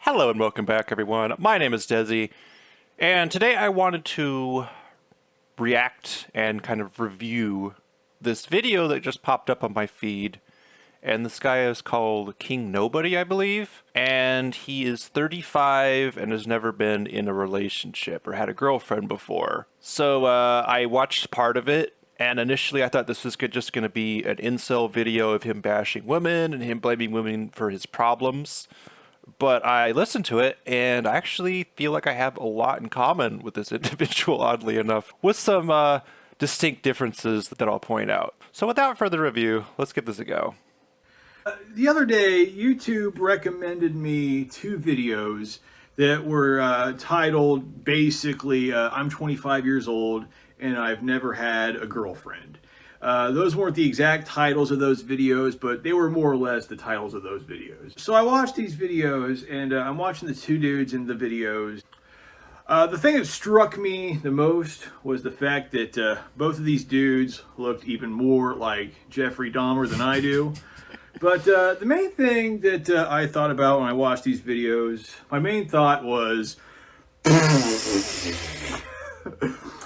Hello and welcome back, everyone. My name is Desi, and today I wanted to react and kind of review this video that just popped up on my feed. And this guy is called King Nobody, I believe, and he is 35 and has never been in a relationship or had a girlfriend before. So I watched part of it, and initially I thought this was just going to be an incel video of him bashing women and him blaming women for his problems. But I listened to it, and I actually feel like I have a lot in common with this individual, oddly enough, with some distinct differences that I'll point out. So without further ado, let's give this a go. The other day, YouTube recommended me two videos that were titled basically, I'm 25 years old and I've never had a girlfriend. Those weren't the exact titles of those videos, but they were more or less the titles of those videos. So I watched these videos, and I'm watching the two dudes in the videos. The thing that struck me the most was the fact that both of these dudes looked even more like Jeffrey Dahmer than I do. But the main thing that I thought about when I watched these videos, my main thought was,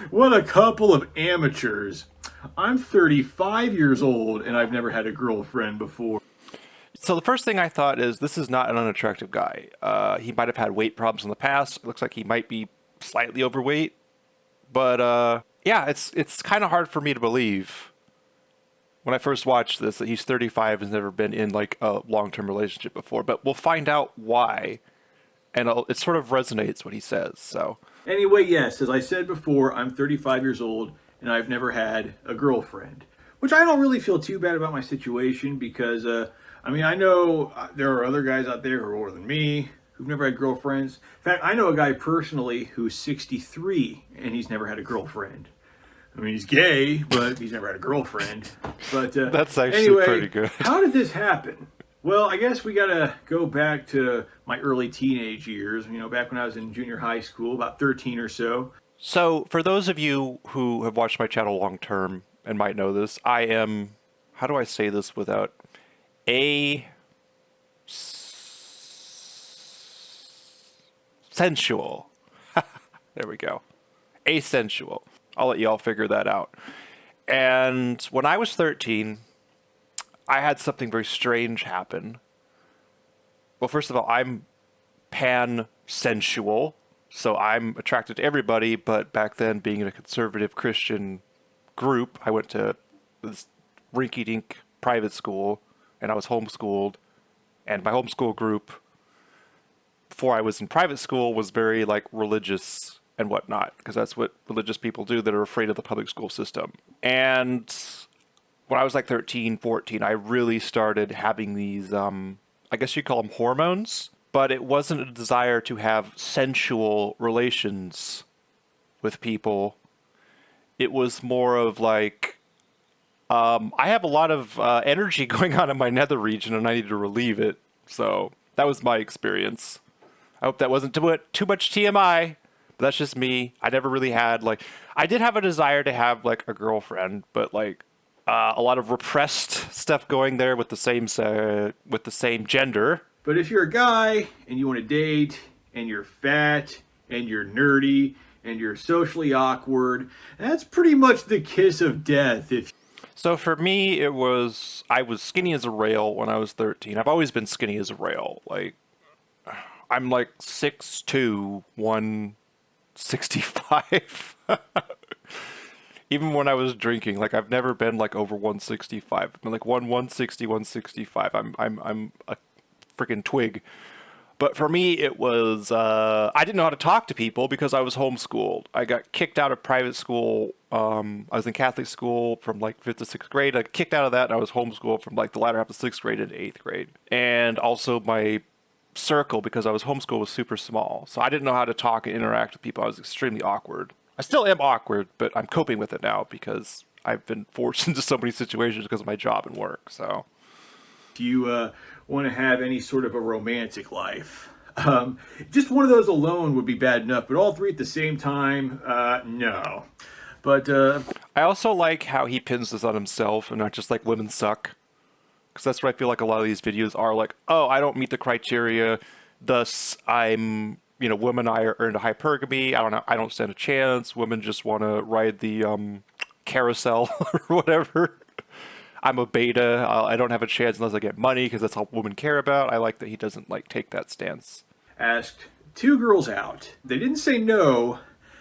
what a couple of amateurs. I'm 35 years old and I've never had a girlfriend before. So the first thing I thought is this is not an unattractive guy. He might have had weight problems in the past. It looks like he might be slightly overweight. But yeah, it's kind of hard for me to believe when I first watched this that he's 35 and has never been in like a long-term relationship before. But we'll find out why. And it sort of resonates what he says. So Anyway, yes, as I said before, I'm 35 years old and I've never had a girlfriend. Which I don't really feel too bad about my situation because, I mean, I know there are other guys out there who are older than me who've never had girlfriends. In fact, I know a guy personally who's 63 and he's never had a girlfriend. I mean, he's gay, but he's never had a girlfriend. But that's actually anyway, pretty good. How did this happen? Well, I guess we gotta go back to my early teenage years, back when I was in junior high school, about 13 or so. So for those of you who have watched my channel long term and might know this, I am, how do I say this without sensual. There we go. Asensual. I'll let y'all figure that out. And when I was 13, I had something very strange happen. Well, first of all, I'm pan-sensual, so I'm attracted to everybody, but back then, being in a conservative Christian group, I went to this rinky-dink private school, and I was homeschooled, and my homeschool group, before I was in private school, was very, like, religious and whatnot, because that's what religious people do that are afraid of the public school system. And when I was like 13, 14, I really started having these, I guess you'd call them hormones, but it wasn't a desire to have sensual relations with people. It was more of like, I have a lot of energy going on in my nether region and I need to relieve it. So that was my experience. I hope that wasn't too much TMI, but that's just me. I never really had like, I did have a desire to have like a girlfriend, but like, a lot of repressed stuff going there with the same gender. But if you're a guy and you want to date and you're fat and you're nerdy and you're socially awkward, that's pretty much the kiss of death. So for me, I was skinny as a rail when I was 13. I've always been skinny as a rail. Like, I'm like 6'2", 165. Even when I was drinking, like I've never been like over 165. I've been like 160, 165. I'm a freaking twig. But for me, it was I didn't know how to talk to people because I was homeschooled. I got kicked out of private school. I was in Catholic school from like 5th to 6th grade. I got kicked out of that, and I was homeschooled from like the latter half of 6th grade into 8th grade. And also my circle, because I was homeschooled, was super small. So I didn't know how to talk and interact with people. I was extremely awkward. I still am awkward, but I'm coping with it now because I've been forced into so many situations because of my job and work. So, if you want to have any sort of a romantic life, just one of those alone would be bad enough, but all three at the same time, no. But I also like how he pins this on himself and not just like women suck. Because that's what I feel like a lot of these videos are like, oh, I don't meet the criteria. Thus, women are into hypergamy. I don't stand a chance. Women just want to ride the carousel or whatever. I'm a beta. I don't have a chance unless I get money because that's all women care about. I like that he doesn't like take that stance. Asked two girls out. They didn't say no,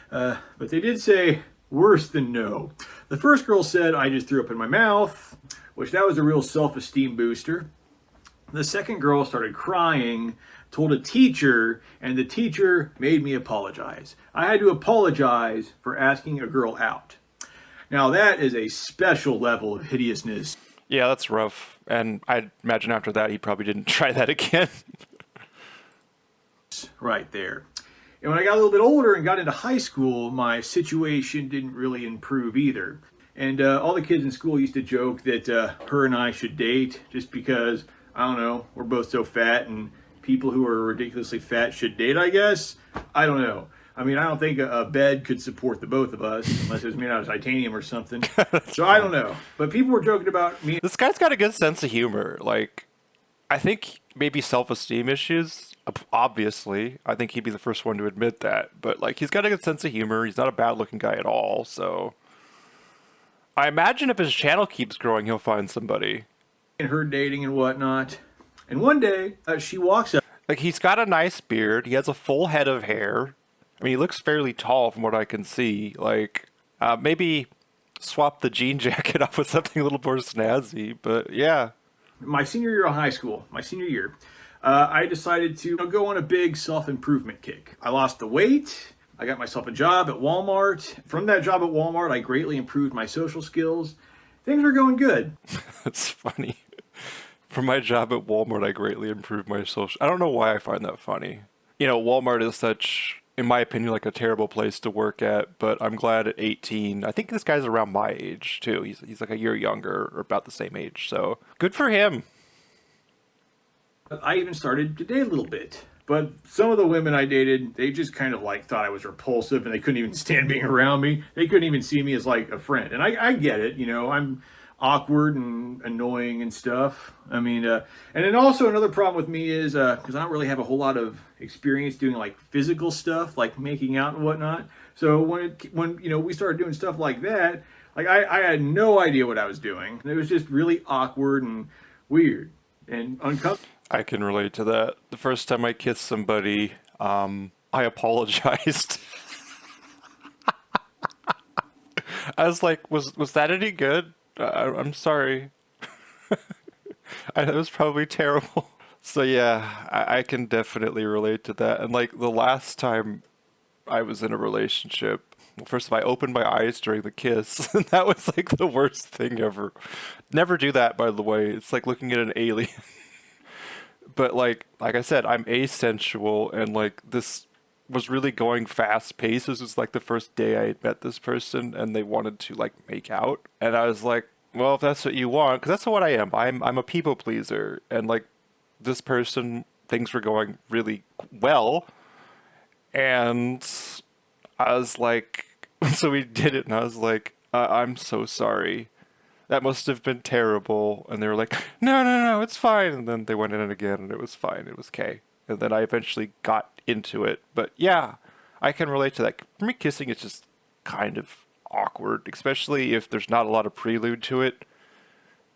but they did say worse than no. The first girl said, I just threw up in my mouth, which that was a real self-esteem booster. The second girl started crying, told a teacher, and the teacher made me apologize. I had to apologize for asking a girl out. Now that is a special level of hideousness. Yeah, that's rough. And I imagine after that, he probably didn't try that again. Right there. And when I got a little bit older and got into high school, my situation didn't really improve either. And all the kids in school used to joke that her and I should date just because, I don't know, we're both so fat and people who are ridiculously fat should date, I guess. I don't know. I mean, I don't think a bed could support the both of us unless it was made out of titanium or something. So I don't know. But people were joking about me. This guy's got a good sense of humor. Like, I think maybe self-esteem issues, obviously. I think he'd be the first one to admit that. But, like, he's got a good sense of humor. He's not a bad-looking guy at all, so... I imagine if his channel keeps growing, he'll find somebody. And her dating and whatnot. And one day, she walks up. Like, he's got a nice beard. He has a full head of hair. I mean, he looks fairly tall from what I can see. Like, maybe swap the jean jacket off with something a little more snazzy. But, yeah. My senior year of high school, I decided to go on a big self-improvement kick. I lost the weight. I got myself a job at Walmart. From that job at Walmart, I greatly improved my social skills. Things were going good. That's funny. For my job at Walmart, I greatly improved my social... I don't know why I find that funny. You know, Walmart is such, in my opinion, like a terrible place to work at, but I'm glad at 18. I think this guy's around my age, too. He's like a year younger, or about the same age, so good for him. I even started to date a little bit. But some of the women I dated, they just kind of like thought I was repulsive and they couldn't even stand being around me. They couldn't even see me as like a friend. And I get it, you know, I'm awkward and annoying and stuff. I mean, and then also another problem with me is, because I don't really have a whole lot of experience doing like physical stuff, like making out and whatnot. So when you know, we started doing stuff like that, like I had no idea what I was doing. And it was just really awkward and weird and uncomfortable. I can relate to that. The first time I kissed somebody, I apologized. I was like, was that any good? I'm sorry. It was probably terrible. So yeah, I can definitely relate to that. And like the last time I was in a relationship, well, first of all, I opened my eyes during the kiss, and that was like the worst thing ever. Never do that, by the way. It's like looking at an alien. But like I said, I'm asensual, and like this was really going fast paced. This was like the first day I had met this person, and they wanted to like make out, and I was like, well, if that's what you want, because that's what I am. I'm a people pleaser, and like this person, things were going really well, and I was like, so we did it, and I was like, I'm so sorry. That must have been terrible. And they were like, no, it's fine. And then they went in it again, and it was fine. It was okay. And then I eventually got into it. But yeah, I can relate to that. For me, kissing is just kind of awkward, especially if there's not a lot of prelude to it.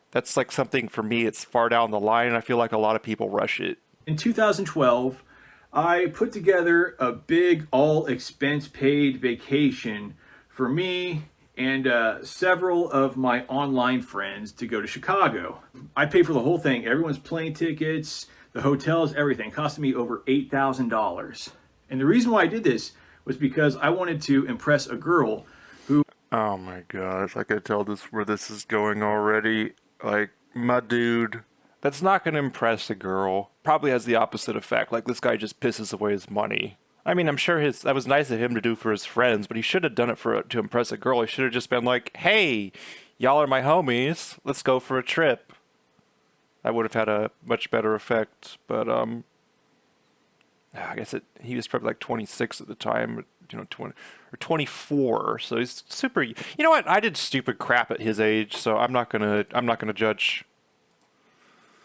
That's like something for me, it's far down the line, and I feel like a lot of people rush it. In 2012, I put together a big all-expense-paid vacation for me and several of my online friends to go to Chicago. I paid for the whole thing, everyone's plane tickets, the hotels, everything. It cost me over $8,000. And the reason why I did this was because I wanted to impress a girl who... Oh my gosh, I could tell where this is going already. Like, my dude, that's not going to impress a girl. Probably has the opposite effect. Like, this guy just pisses away his money. I mean, I'm sure that was nice of him to do for his friends, but he should have done it to impress a girl. He should have just been like, hey, y'all are my homies. Let's go for a trip. That would have had a much better effect. But, I guess he was probably like 26 at the time, 20 or 24. So he's super. You know what? I did stupid crap at his age, so I'm not gonna judge.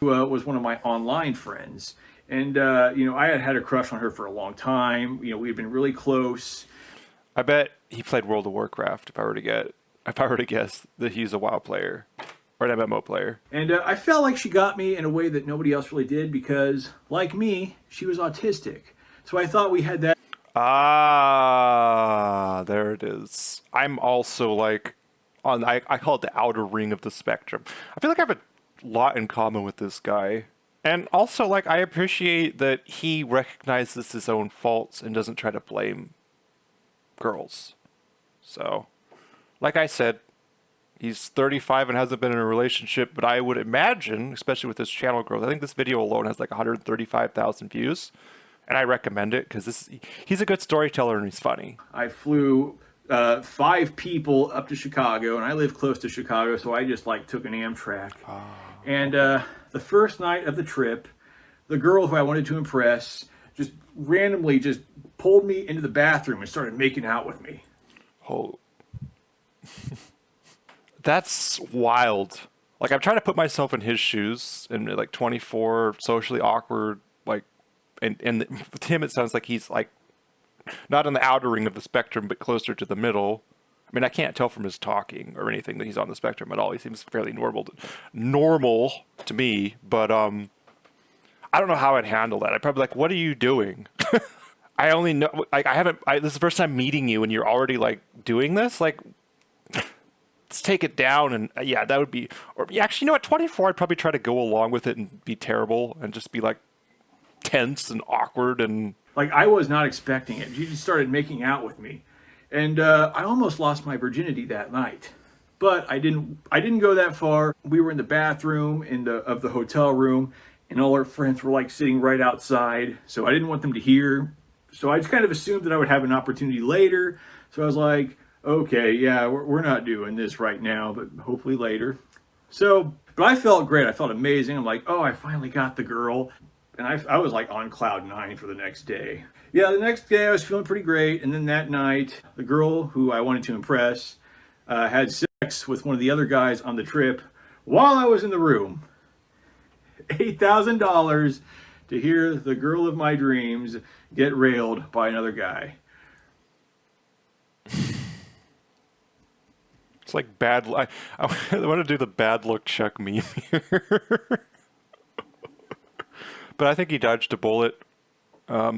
Was one of my online friends. And I had had a crush on her for a long time. We had been really close. I bet he played World of Warcraft. If I were to guess that he's a WoW player or an MMO player. And I felt like she got me in a way that nobody else really did because, like me, she was autistic. So I thought we had that. Ah, there it is. I'm also like I call it the outer ring of the spectrum. I feel like I have a lot in common with this guy. And also like I appreciate that he recognizes his own faults and doesn't try to blame girls. So, like I said, he's 35 and hasn't been in a relationship, but I would imagine, especially with his channel growth, I think this video alone has like 135,000 views. And I recommend it because he's a good storyteller and he's funny. I flew 5 people up to Chicago, and I live close to Chicago, so I just like took an Amtrak. And the first night of the trip, the girl who I wanted to impress just randomly just pulled me into the bathroom and started making out with me. Oh, that's wild. Like I'm trying to put myself in his shoes and like 24, socially awkward, like, and with him it sounds like he's like not in the outer ring of the spectrum, but closer to the middle. I mean, I can't tell from his talking or anything that he's on the spectrum at all. He seems fairly normal to me, but I don't know how I'd handle that. I'd probably be like, "What are you doing?" I only know, like, this is the first time meeting you, and you're already like doing this. Like, let's take it down, and yeah, that would be. Or yeah, actually, you know, at 24, I'd probably try to go along with it and be terrible and just be like tense and awkward and. Like I was not expecting it. She just started making out with me, and I almost lost my virginity that night. But I didn't. I didn't go that far. We were in the bathroom of the hotel room, and all our friends were like sitting right outside. So I didn't want them to hear. So I just kind of assumed that I would have an opportunity later. So I was like, okay, yeah, we're not doing this right now, but hopefully later. So, but I felt great. I felt amazing. I'm like, oh, I finally got the girl. And I was like on cloud 9 for the next day. Yeah, the next day I was feeling pretty great. And then that night, the girl who I wanted to impress had sex with one of the other guys on the trip while I was in the room. $8,000 to hear the girl of my dreams get railed by another guy. It's like bad. I want to do the bad luck check meme here. But I think he dodged a bullet.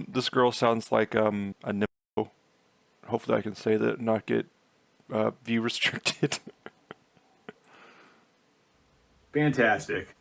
This girl sounds like a nympho. Hopefully I can say that and not get view restricted. Fantastic.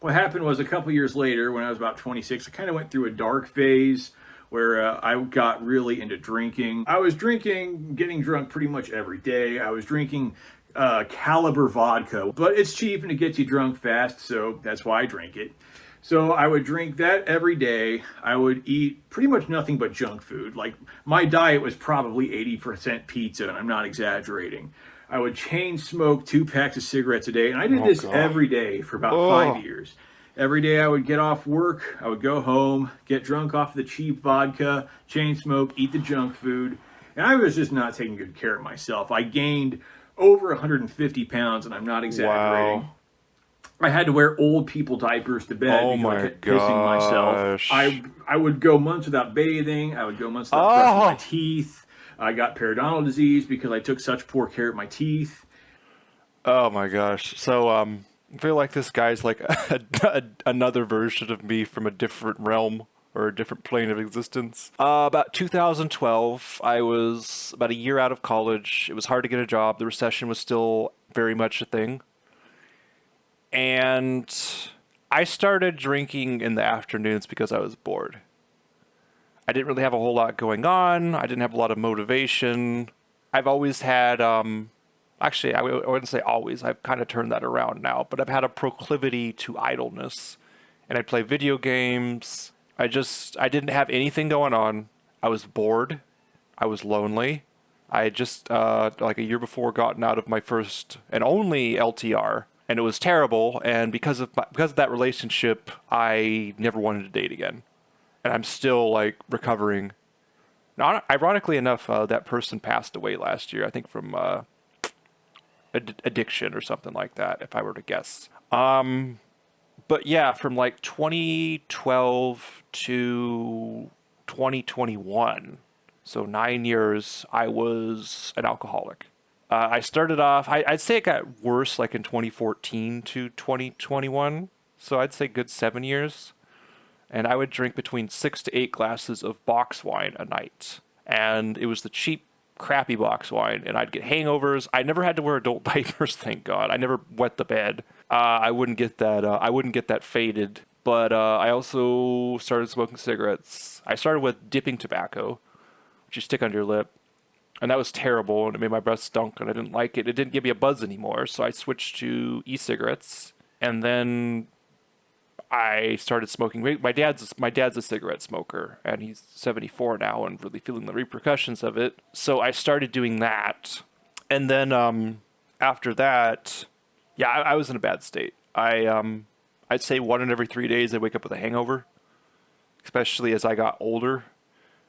What happened was a couple years later, when I was about 26, I kind of went through a dark phase where I got really into drinking. I was drinking, getting drunk pretty much every day. I was drinking Caliber vodka, but it's cheap and it gets you drunk fast, so that's why I drink it. So I would drink that every day. I would eat pretty much nothing but junk food. Like my diet was probably 80% pizza, and I'm not exaggerating. I would chain smoke 2 packs of cigarettes a day, and I did this every day for about 5 years. Every day I would get off work, I would go home, get drunk off the cheap vodka, chain smoke, eat the junk food, and I was just not taking good care of myself. I gained over 150 pounds, and I'm not exaggerating. Wow. I had to wear old people diapers to bed because I kept pissing myself. I would go months without bathing. I would go months without brushing my teeth. I got periodontal disease because I took such poor care of my teeth. Oh my gosh. So I feel like this guy's like another version of me from a different realm or a different plane of existence. About 2012, I was about a year out of college. It was hard to get a job. The recession was still very much a thing. And I started drinking in the afternoons because I was bored. I didn't really have a whole lot going on. I didn't have a lot of motivation. I've always had, actually, I wouldn't say always. I've kind of turned that around now. But I've had a proclivity to idleness. And I'd play video games. I didn't have anything going on. I was bored. I was lonely. I had just, like a year before, gotten out of my first and only LTR. And it was terrible, and because of that relationship, I never wanted to date again. And I'm still, like, recovering. Now, ironically enough, that person passed away last year, I think from addiction or something like that, if I were to guess. But yeah, from like 2012 to 2021, so 9 years, I was an alcoholic. I started off, I'd say it got worse like in 2014 to 2021. So I'd say good 7 years. And I would drink between 6 to 8 glasses of box wine a night. And it was the cheap, crappy box wine. And I'd get hangovers. I never had to wear adult diapers, thank God. I never wet the bed. I wouldn't get that. I wouldn't get that faded. But I also started smoking cigarettes. I started with dipping tobacco, which you stick under your lip, and that was terrible, and it made my breath stunk, and I didn't like it. It didn't give me a buzz anymore, so I switched to e-cigarettes, and then I started smoking. My dad's a cigarette smoker, and he's 74 now, and really feeling the repercussions of it. So I started doing that, and then after that, yeah, I was in a bad state. I'd say 1 in every 3 days I wake up with a hangover, especially as I got older,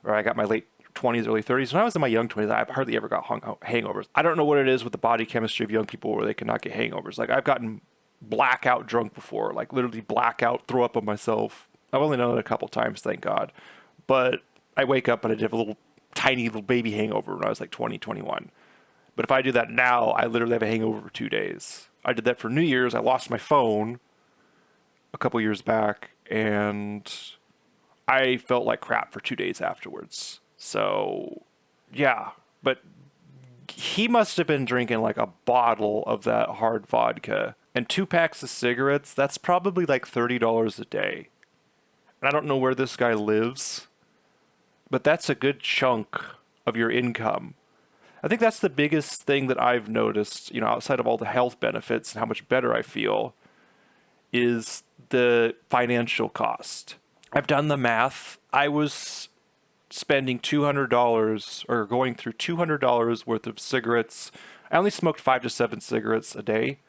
or I got my late 20s, early 30s. When I was in my young 20s, I hardly ever got hangovers. I don't know what it is with the body chemistry of young people where they cannot get hangovers. Like I've gotten blackout drunk before, like literally blackout, throw up on myself. I've only done it a couple times, thank God. But I wake up and I have a little tiny little baby hangover when I was like 20, 21. But if I do that now, I literally have a hangover for 2 days. I did that for New Year's. I lost my phone a couple years back, and I felt like crap for 2 days afterwards. So, yeah. But he must have been drinking like a bottle of that hard vodka and 2 packs of cigarettes. That's probably like $30 a day. And I don't know where this guy lives, but that's a good chunk of your income. I think that's the biggest thing that I've noticed, outside of all the health benefits and how much better I feel, is the financial cost. I've done the math. I was spending $200 or going through $200 worth of cigarettes. I only smoked 5 to 7 cigarettes a day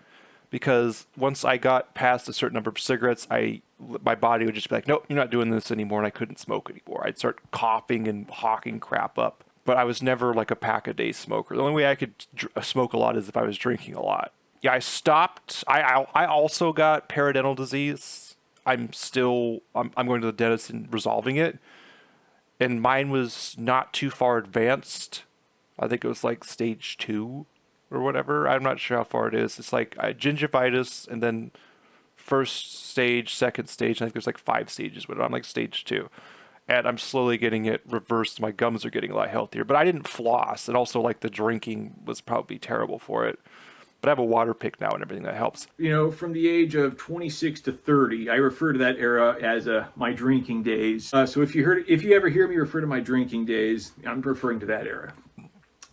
because once I got past a certain number of cigarettes, my body would just be like, nope, you're not doing this anymore, and I couldn't smoke anymore. I'd start coughing and hawking crap up. But I was never like a pack a day smoker. The only way I could smoke a lot is if I was drinking a lot. Yeah, I stopped. I also got periodontal disease. I'm going to the dentist and resolving it. And mine was not too far advanced. I think it was like stage 2 or whatever. I'm not sure how far it is. It's like gingivitis, and then first stage, second stage. I think there's like 5 stages, but I'm like stage 2. And I'm slowly getting it reversed. My gums are getting a lot healthier. But I didn't floss. And also, like, the drinking was probably terrible for it. But I have a water pick now and everything that helps. From the age of 26 to 30, I refer to that era as my drinking days. So if you ever hear me refer to my drinking days, I'm referring to that era.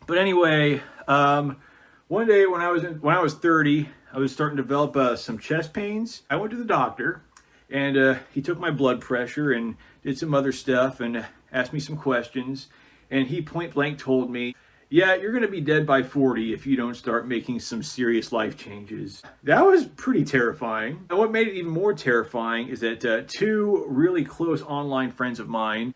But anyway, one day when I was 30, I was starting to develop some chest pains. I went to the doctor, and he took my blood pressure and did some other stuff and asked me some questions. And he point blank told me, yeah, you're going to be dead by 40 if you don't start making some serious life changes. That was pretty terrifying. And what made it even more terrifying is that 2 really close online friends of mine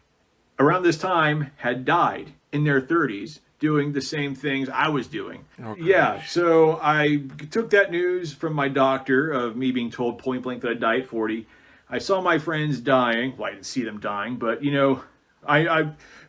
around this time had died in their 30s doing the same things I was doing. Oh, yeah, so I took that news from my doctor of me being told point blank that I'd die at 40. I saw my friends dying. Well, I didn't see them dying, but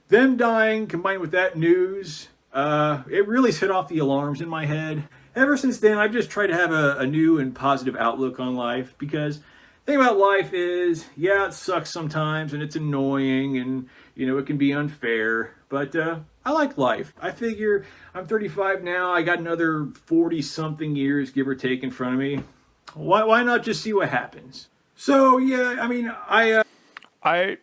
them dying combined with that news, it really set off the alarms in my head. Ever since then, I've just tried to have a new and positive outlook on life, because the thing about life is, yeah, it sucks sometimes and it's annoying and, it can be unfair, but I like life. I figure I'm 35 now. I got another 40 something years, give or take, in front of me. Why not just see what happens? So, yeah, I mean,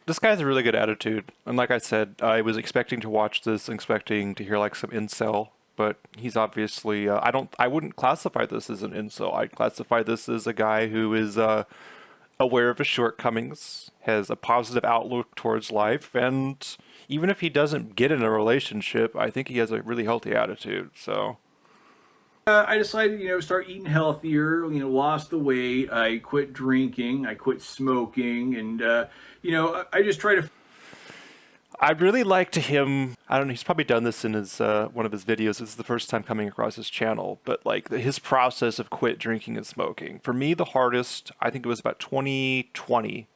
this guy has a really good attitude. And like I said, I was expecting to watch this and expecting to hear like some incel, but he's obviously, I wouldn't classify this as an incel. I'd classify this as a guy who is aware of his shortcomings, has a positive outlook towards life, and even if he doesn't get in a relationship, I think he has a really healthy attitude, so. I decided, start eating healthier, lost the weight, I quit drinking, I quit smoking, and, I just try to... I'd really like to him. I don't know. He's probably done this in his one of his videos. This is the first time coming across his channel, but like his process of quit drinking and smoking. For me, the hardest, I think it was about 2020.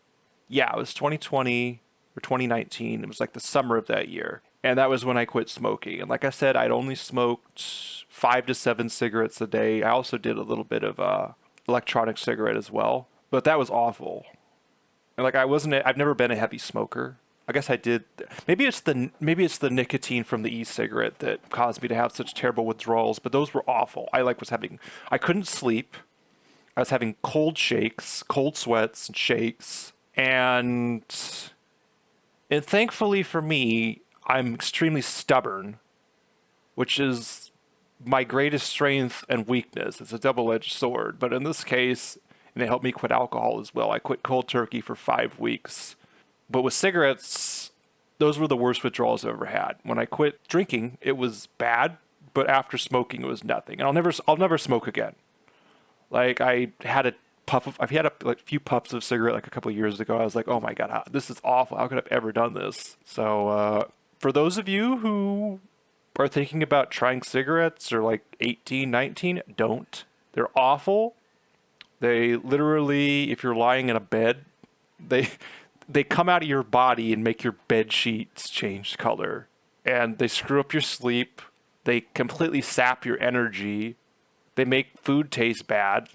Yeah, it was 2020 or 2019. It was like the summer of that year, and that was when I quit smoking. And like I said, I'd only smoked 5 to 7 cigarettes a day. I also did a little bit of electronic cigarette as well, but that was awful. And like I've never been a heavy smoker. I guess I did. Maybe it's the nicotine from the e-cigarette that caused me to have such terrible withdrawals. But those were awful. I couldn't sleep. I was having cold shakes, cold sweats, and shakes, and thankfully for me, I'm extremely stubborn, which is my greatest strength and weakness. It's a double-edged sword. But in this case, and it helped me quit alcohol as well. I quit cold turkey for 5 weeks. But with cigarettes, those were the worst withdrawals I've ever had. When I quit drinking, it was bad, but after smoking, it was nothing. And I'll never smoke again. Like I've had like a few puffs of cigarette like a couple of years ago. I was like, oh my God, this is awful. How could I have ever done this? So for those of you who are thinking about trying cigarettes or like 18, 19, don't. They're awful. They literally, if you're lying in a bed, they come out of your body and make your bed sheets change color. And they screw up your sleep. They completely sap your energy. They make food taste bad.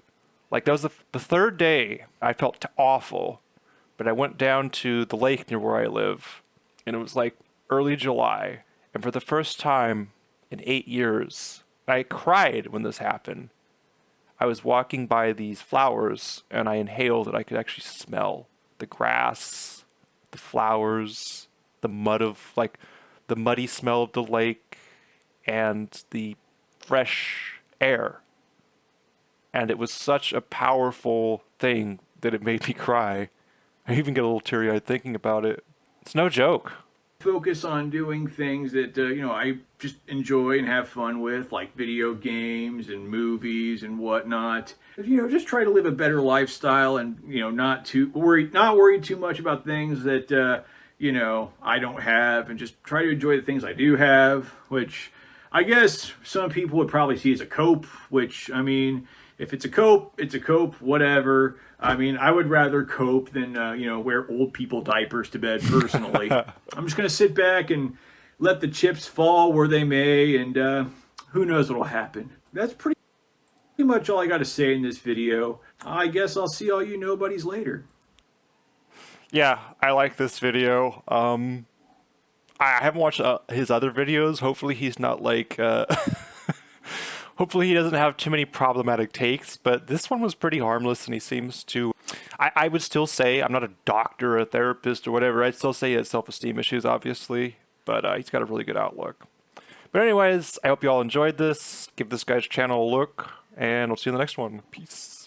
Like that was the third day I felt awful. But I went down to the lake near where I live. And it was like early July. And for the first time in 8 years, I cried when this happened. I was walking by these flowers and I inhaled and I could actually smell the grass, the flowers, the muddy smell of the lake, and the fresh air. And it was such a powerful thing that it made me cry. I even get a little teary-eyed thinking about it. It's no joke. Focus on doing things that I just enjoy and have fun with, like video games and movies and whatnot. Just try to live a better lifestyle, and not worry too much about things that I don't have, and just try to enjoy the things I do have, which I guess some people would probably see as a cope. Which, I mean, if it's a cope, it's a cope. Whatever. I mean, I would rather cope than wear old people diapers to bed. Personally, I'm just gonna sit back and let the chips fall where they may, and who knows what'll happen. That's pretty much all I got to say in this video. I guess I'll see all you nobodies later. Yeah, I like this video. I haven't watched his other videos. Hopefully he's not like hopefully he doesn't have too many problematic takes, but this one was pretty harmless, and he seems to... I would still say, I'm not a doctor or a therapist or whatever, I'd still say he has self-esteem issues, obviously, but he's got a really good outlook. But anyways, I hope you all enjoyed this. Give this guy's channel a look, and we'll see you in the next one. Peace.